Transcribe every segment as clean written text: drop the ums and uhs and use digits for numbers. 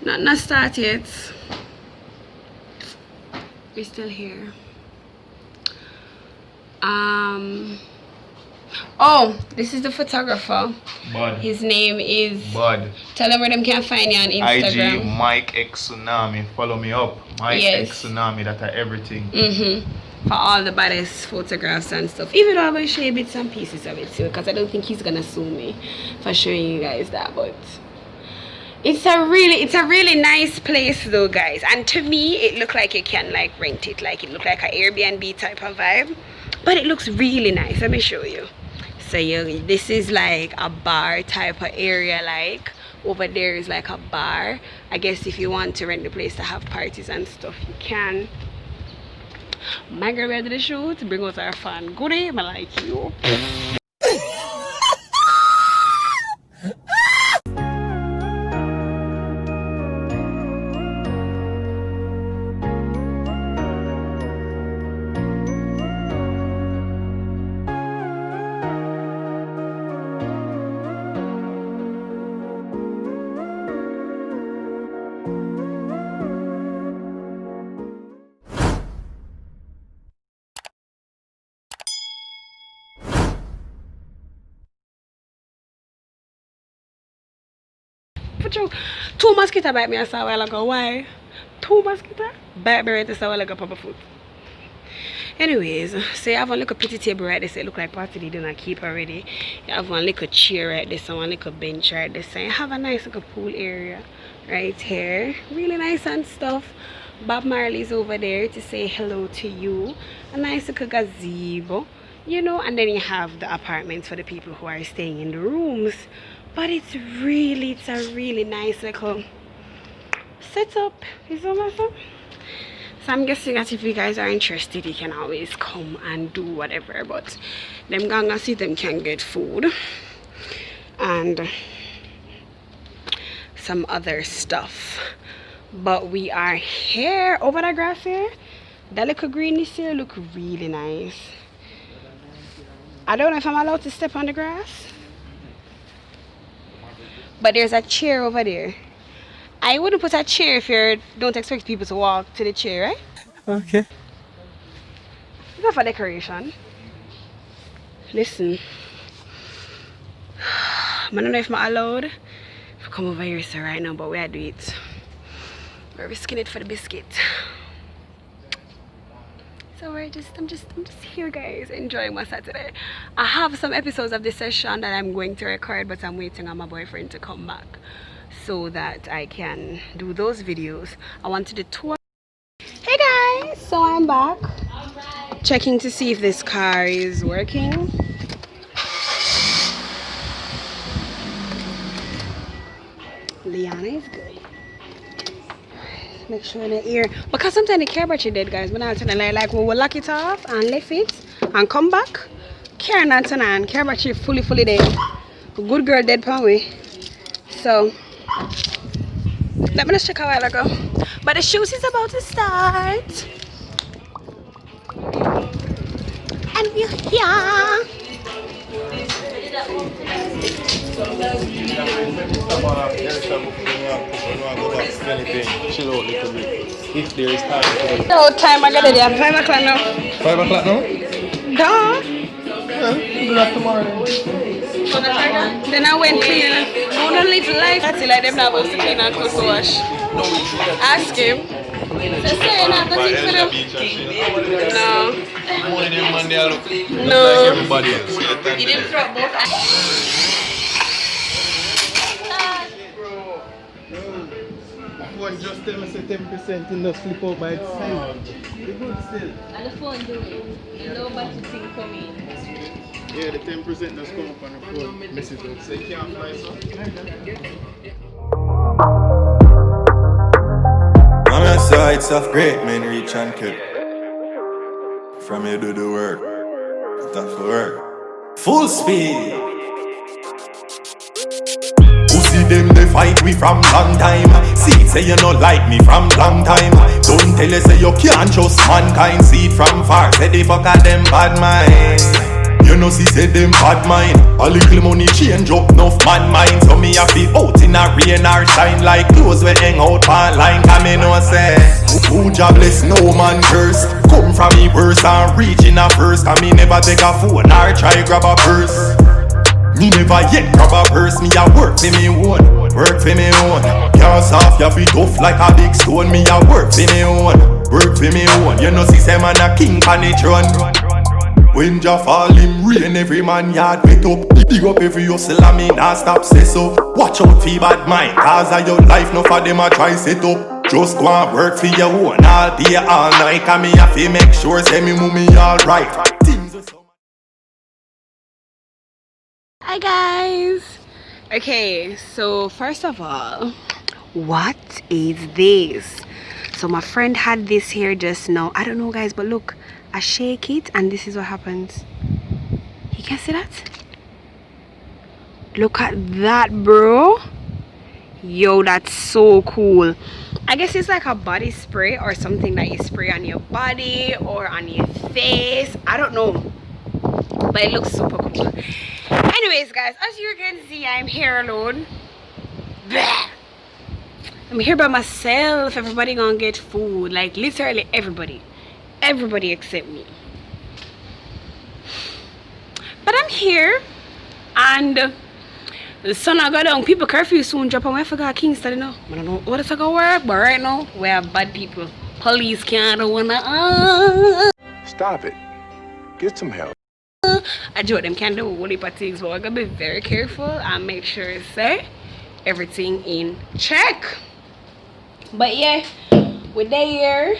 Not start yet. We're still here. Oh, this is the photographer. Bud. His name is Bud. Tell them where them can find you on Instagram. IG Mike X Tsunami. Follow me up. Mike X Tsunami. That are everything. For all the baddest photographs and stuff. Even though I'm gonna show you bits and pieces of it too, because I don't think he's gonna sue me for showing you guys that. But it's a really nice place though, guys. And to me, it looked like you can like rent it. Like it looked like an Airbnb type of vibe. But it looks really nice. Let me show you. So this is like a bar type of area. Like over there is like a bar. I guess if you want to rent the place to have parties and stuff, you can. My girl ready to shoot. Bring out our fan. Good day, I like you. Two mosquitoes bite me a while ago. Why? Two mosquitoes bite me right a while ago, Papa foot. Anyways, so you have one little pretty table right there. So it look like party they don't keep already. You have one little chair right there, so one little bench right there. So you have a nice little pool area right here. Really nice and stuff. Bob Marley's over there to say hello to you. A nice little gazebo, you know, and then you have the apartments for the people who are staying in the rooms. But it's a really nice little setup. Is that awesome? So I'm guessing that if you guys are interested, you can always come and do whatever. But them gonna see them can get food and some other stuff. But we are here over the grass here. That little greenness here look really nice. I don't know if I'm allowed to step on the grass. But there's a chair over there. I wouldn't put a chair if you don't expect people to walk to the chair, right? Okay. It's not for decoration. Listen. I don't know if I'm allowed to come over here so right now, but we are doing it. We're risking it for the biscuit. So I'm just here, guys, enjoying my Saturday. I have some episodes of this session that I'm going to record, but I'm waiting on my boyfriend to come back so that I can do those videos. I wanted to tour. Hey guys, so I'm back. Checking to see if this car is working. Liana is good. Make sure in the ear, because sometimes the care battery dead, guys. When I turn the like we will lock it off and left it and come back, care not turn on, care battery fully dead. Good girl dead pan way. So let me just check a while ago. But the shoot is about to start. And we're here. If there is time. No time, I got it at 5 o'clock now. 5 o'clock now? Duh. Good luck tomorrow. Then I went clean. I want to live life until like them not supposed to clean and clothes to wash. Ask him. So say not nothing for them. No. No. Everybody else. You didn't throw both. One just tell me say 10% in the flip out by itself. The good still. And the phone do it. The low battery thing come in. Yeah, the 10% does come up on the phone. Message out. So you can't fly, so. On your sides of great men reach and kill. From you do the work. That's for work. Full speed. See them, they fight me from long time. See, say you not like me from long time. Don't tell you, say you can't trust mankind. See it from far, say they fuck at them bad mind. You know she said them bad mind. A little money change up enough man mind. So me a feel out in a rain or shine like clothes we hang out online. Cause me know say who jobless no man curse. Come from me worse and reach in a first. Cause me never take a phone or try grab a purse. Me never yet grab a purse. Me a work for me own. Work for me own. Can't soft your feet tough like a big stone. Me a work for me own. Work for me own. You know see say man a king on the throne. When Jah fall him rain, every man yard wet up. Big up every hustle and me nah stop say so. Watch out for bad mind, cause of your life no for them a try set up. Just go and work for your own all day all night. Cause me have to make sure say me move me alright. Hi guys. Okay, so first of all, what is this? So my friend had this here just now. I don't know guys, but look, I shake it and this is what happens. You can see that? Look at that, bro. Yo, that's so cool. I guess it's like a body spray or something that you spray on your body or on your face. I don't know, but it looks super cool. Anyways guys, as you can see, I'm here alone. Blah. I'm here by myself. Everybody gonna get food, like literally everybody except me. But I'm here and the sun I got down. People curfew soon drop and I forgot Kingston, you know. I don't know what it's gonna work, but right now we have bad people. Police can't wanna Stop it. Get some help. I do them can't do a whole heap of things, but I gotta be very careful and make sure it's say everything in check. But yeah, we're there.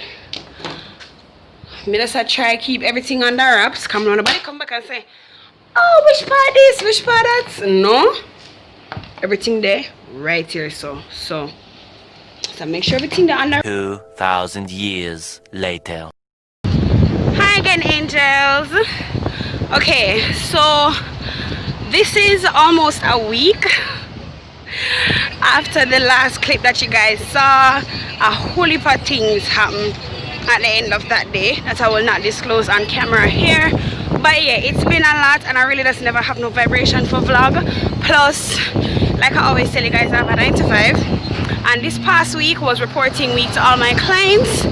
Me just try try keep everything under wraps. Come on, nobody come back and say, oh, which part this, which part that? No, everything there right here. So make sure everything there under. 2,000 years later. Hi again, angels. Okay, so this is almost a week after the last clip that you guys saw. A whole heap of things happened at the end of that day that I will not disclose on camera here. But yeah, it's been a lot and I really just never have no vibration for vlog. Plus, like I always tell you guys, I have a 9 to 5 and this past week was reporting week to all my clients,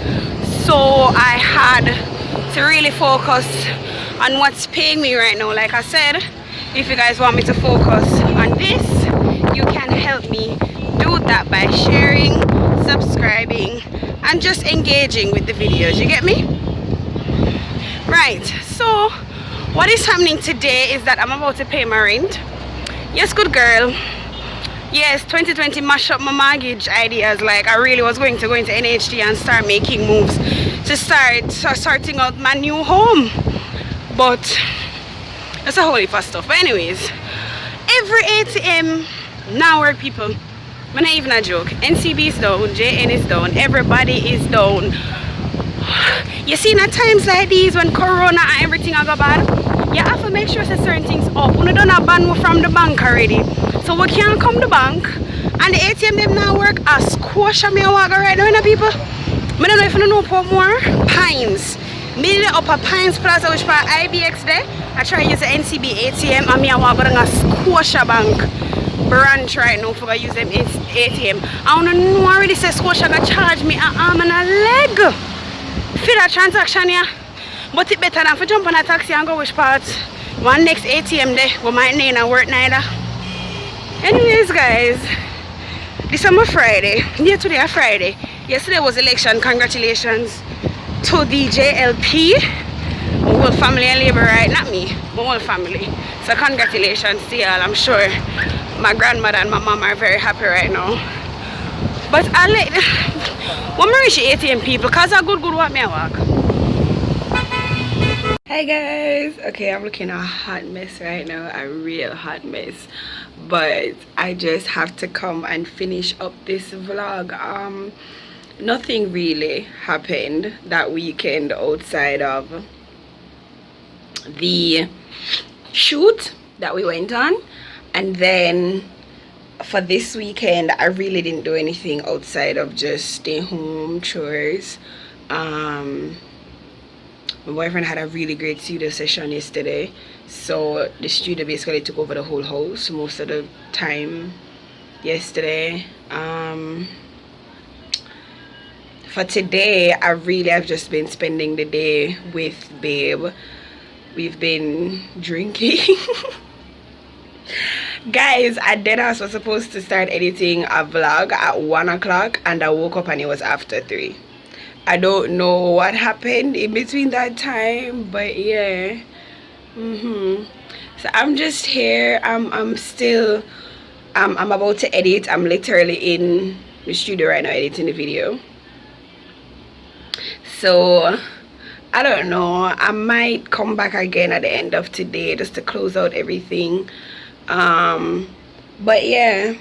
so I had to really focus on what's paying me right now. Like I said, if you guys want me to focus on this, you can help me do that by sharing, subscribing, and just engaging with the videos. You get me? Right, so what is happening today is that I'm about to pay my rent. Yes, good girl. Yes, 2020 mashed up my mortgage ideas. Like I really was going to go into NHT and start making moves to start sorting out my new home, but that's a whole heap of stuff. But anyways, every ATM now work, people. I'm not even a joke. NCB is down, JN is down, everybody is down. You see, at times like these when corona and everything I go bad, you have to make sure that certain things up. We don't have ban from the bank already, so we can't come to the bank and the ATM them now work. A squash me a walk right now, you know, people. I don't know if you know more Pines. Me up a Pines Plaza, which part IBX there. I try to use the NCB ATM and me I walk going to Scotia Bank branch right now for use them ATM. I don't know already say Scotia gonna charge me an arm and a leg for that transaction, yeah. But it better than for jump on a taxi and go which part. One next ATM there we might need and work neither. Anyways guys, this is my Friday. Yeah, today a Friday. Yesterday was election. Congratulations to the JLP. My whole family and labor, right? Not me, my whole family. So congratulations to y'all. I'm sure my grandmother and my mom are very happy right now. But I like when I reach the ATM people, because I good what me I walk. Hi guys. Okay, I'm looking a hot mess right now, a real hot mess. But I just have to come and finish up this vlog. Nothing really happened that weekend outside of the shoot that we went on, and then for this weekend I really didn't do anything outside of just stay home chores. My boyfriend had a really great studio session yesterday, so the studio basically took over the whole house most of the time yesterday. For today, I really have just been spending the day with Babe. We've been drinking. Guys, at dead house was supposed to start editing a vlog at 1 o'clock, and I woke up and it was after 3. I don't know what happened in between that time, but yeah. So I'm just here. I'm about to edit. I'm literally in the studio right now editing the video. So I don't know, I might come back again at the end of today just to close out everything. But yeah.